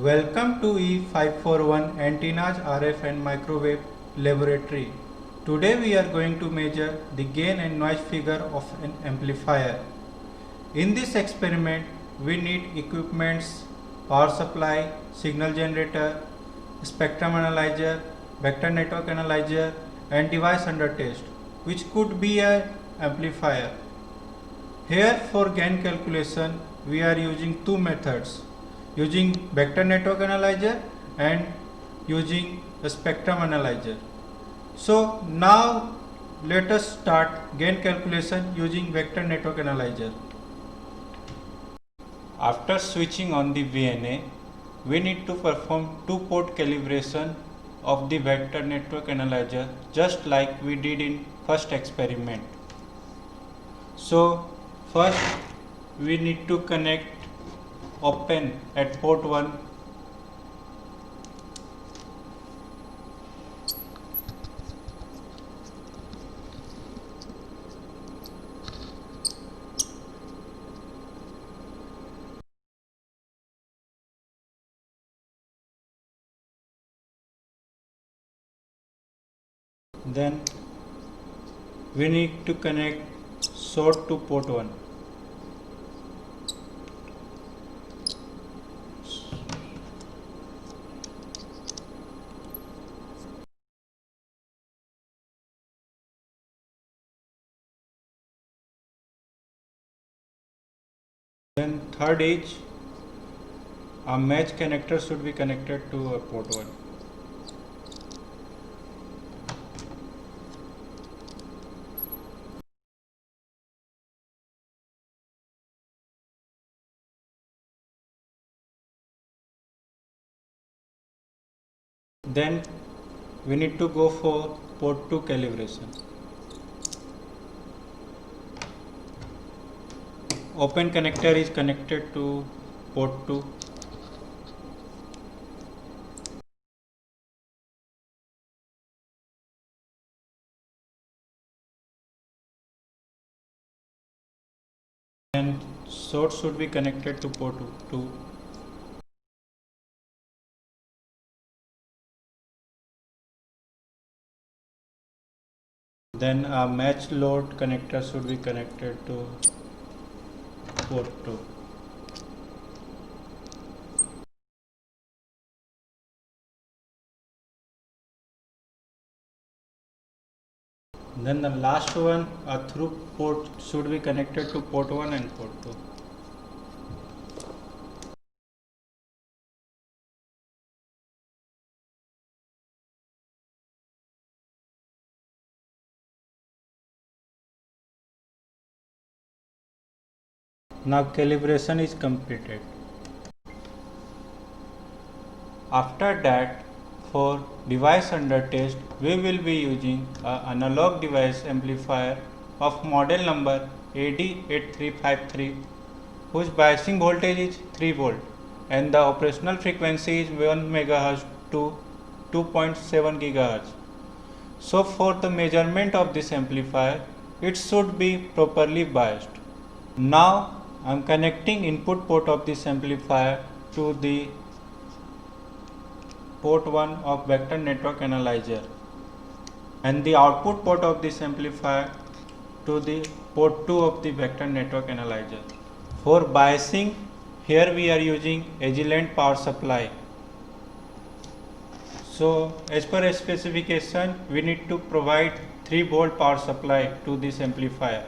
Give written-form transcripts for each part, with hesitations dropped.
Welcome to E541 Antennas RF and Microwave Laboratory. Today we are going to measure the gain and noise figure of an amplifier. In this experiment we need equipments, power supply, signal generator, spectrum analyzer, vector network analyzer and device under test, which could be an amplifier. Here for gain calculation we are using two methods, using vector network analyzer and using a spectrum analyzer. So now let us start gain calculation using vector network analyzer. After switching on the VNA, we need to perform two-port calibration of the vector network analyzer just like we did in first experiment. So first we need to connect open at port 1. Then we need to connect short to port 1. Then third is a match connector should be connected to a port 1. Then we need to go for port 2 calibration. Open connector is connected to port 2. And source should be connected to port 2. Then a match load connector should be connected to port 2. Then the last one, a through port should be connected to port 1 and port 2. Now calibration is completed. After that, for device under test, we will be using an analog device amplifier of model number AD8353, whose biasing voltage is 3 volt and the operational frequency is 1 MHz to 2.7 GHz. So for the measurement of this amplifier, it should be properly biased. Now I am connecting input port of this amplifier to the port 1 of vector network analyzer and the output port of this amplifier to the port 2 of the vector network analyzer. For biasing, here we are using Agilent power supply. So as per specification, we need to provide 3 volt power supply to this amplifier.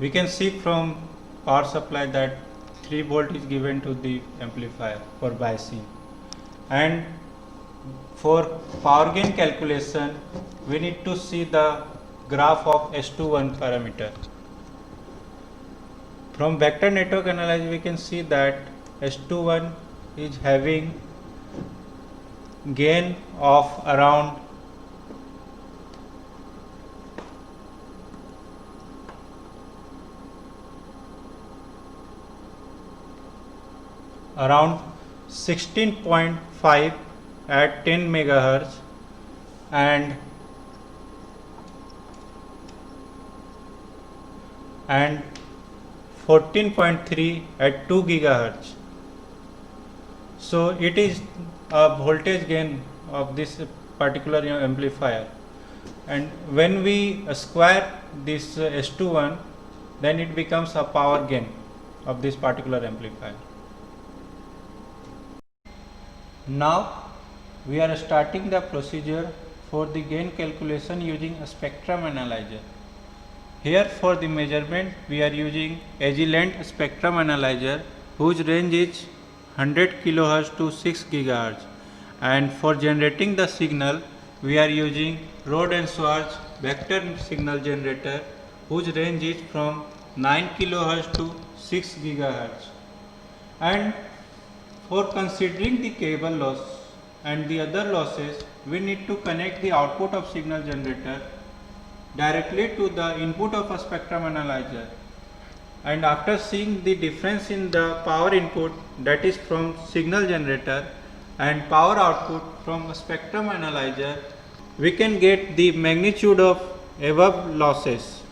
We can see from power supply that 3 volt is given to the amplifier for biasing. And for power gain calculation, we need to see the graph of S21 parameter. From vector network analysis, we can see that S21 is having gain of around 16.5 at 10 megahertz and 14.3 at 2 gigahertz. So it is a voltage gain of this particular amplifier, and when we square this S21, then it becomes a power gain of this particular amplifier. Now we are starting the procedure for the gain calculation using a spectrum analyzer. Here for the measurement we are using Agilent spectrum analyzer whose range is 100 kHz to 6 GHz, and for generating the signal we are using Rode and Schwarz vector signal generator whose range is from 9 kHz to 6 GHz. And for considering the cable loss and the other losses, we need to connect the output of signal generator directly to the input of a spectrum analyzer, and after seeing the difference in the power input, that is from signal generator, and power output from a spectrum analyzer, we can get the magnitude of above losses.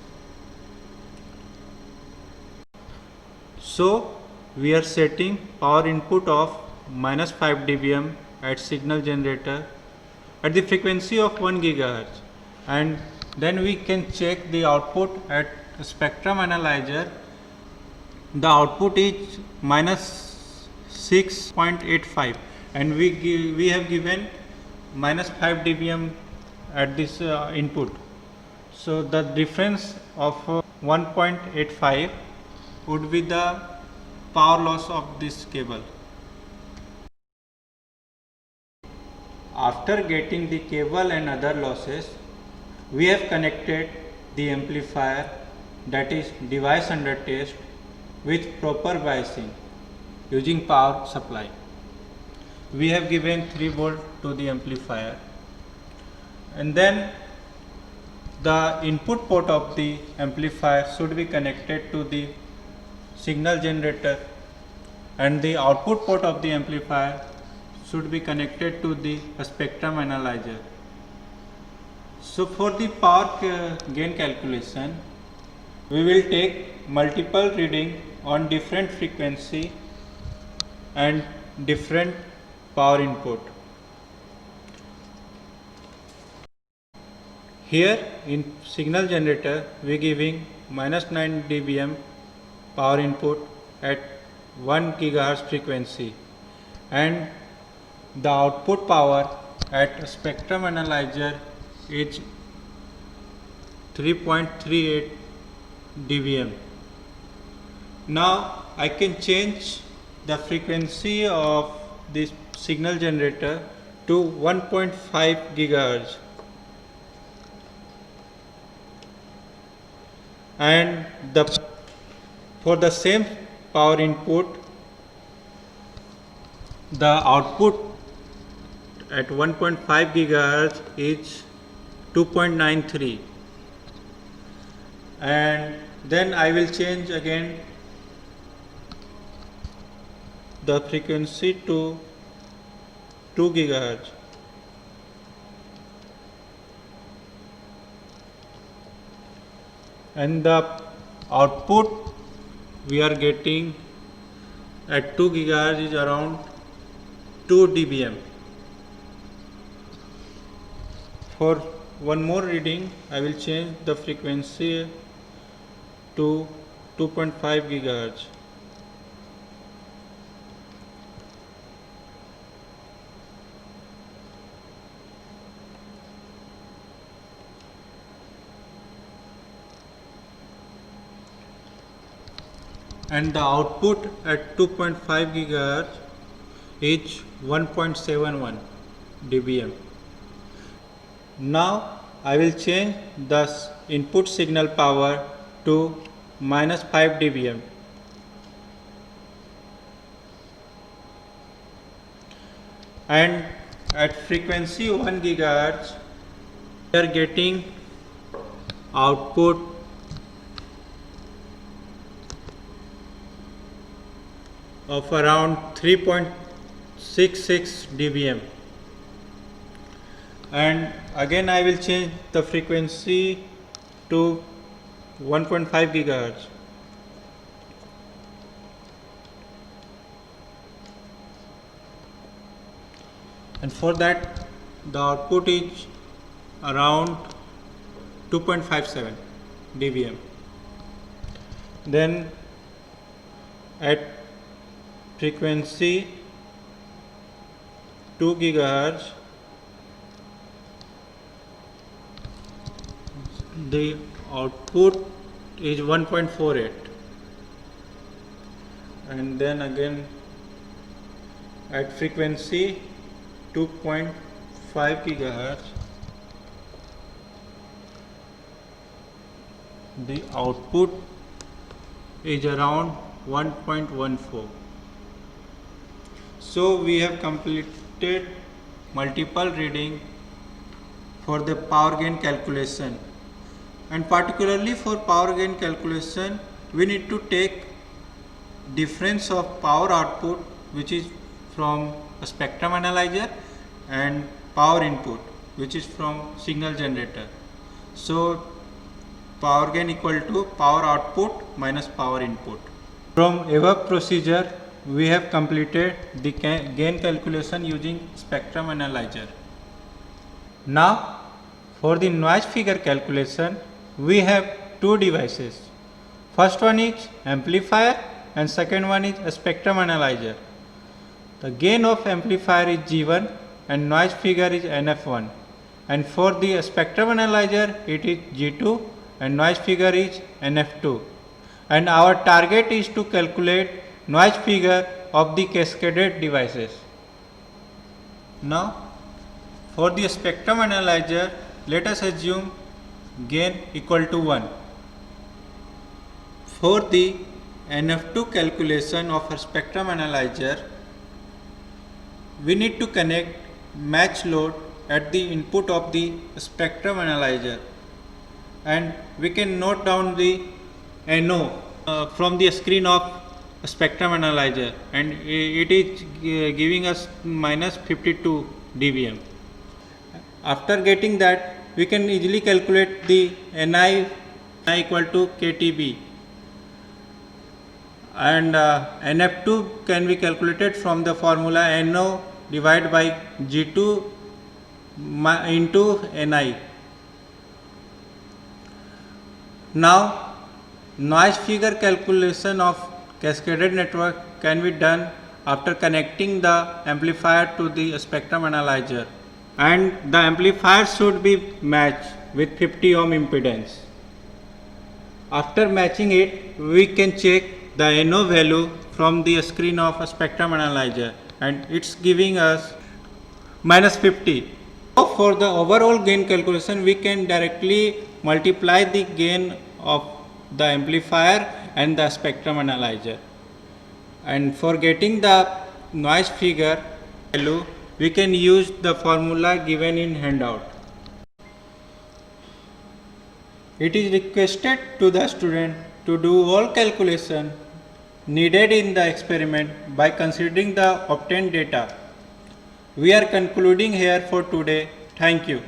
So we are setting power input of -5 dBm at signal generator at the frequency of 1 GHz, and then we can check the output at spectrum analyzer. The output is -6.85, and we have given -5 dBm at this input. So the difference of 1.85 would be the power loss of this cable. After getting the cable and other losses, we have connected the amplifier, that is device under test, with proper biasing using power supply. We have given 3 volt to the amplifier, and then the input port of the amplifier should be connected to the signal generator, and the output port of the amplifier should be connected to the spectrum analyzer. So for the power gain calculation, we will take multiple reading on different frequency and different power input. Here in signal generator we are giving -9 dBm power input at 1 GHz frequency, and the output power at spectrum analyzer is 3.38 dBm. Now I can change the frequency of this signal generator to 1.5 GHz, and for the same power input, the output at 1.5 GHz is 2.93, and then I will change again the frequency to 2 GHz, and the output we are getting at 2 GHz is around 2 dBm. For one more reading, I will change the frequency to 2.5 GHz. And the output at 2.5 GHz is 1.71 dBm. Now I will change the input signal power to -5 dBm. And at frequency 1 GHz we are getting output of around 3.66 dBm. and again I will change the frequency to 1.5 gigahertz. And for that the output is around 2.57 dBm. Then at frequency 2 gigahertz the output is 1.48, and then again at frequency 2.5 gigahertz the output is around 1.14. So we have completed multiple reading for the power gain calculation, and particularly for power gain calculation we need to take difference of power output, which is from a spectrum analyzer, and power input, which is from signal generator. So power gain equal to power output minus power input. From above procedure we have completed the gain calculation using spectrum analyzer. Now for the noise figure calculation we have two devices. First one is amplifier and second one is a spectrum analyzer. The gain of amplifier is G1 and noise figure is NF1, and for the spectrum analyzer it is G2 and noise figure is NF2, and our target is to calculate noise figure of the cascaded devices. Now for the spectrum analyzer let us assume gain equal to 1. For the NF2 calculation of a spectrum analyzer we need to connect match load at the input of the spectrum analyzer, and we can note down the NO from the screen of spectrum analyzer, and it is giving us minus 52 dBm. After getting that we can easily calculate the Ni equal to KTB, and NF2 can be calculated from the formula NO divided by G2 into Ni. Now noise figure calculation of cascaded network can be done after connecting the amplifier to the spectrum analyzer, and the amplifier should be matched with 50 ohm impedance. After matching it we can check the NO value from the screen of a spectrum analyzer, and it's giving us minus 50. So for the overall gain calculation we can directly multiply the gain of the amplifier and the spectrum analyzer, and for getting the noise figure value we can use the formula given in handout. It is requested to the student to do all calculation needed in the experiment by considering the obtained data. We are concluding here for today. Thank you.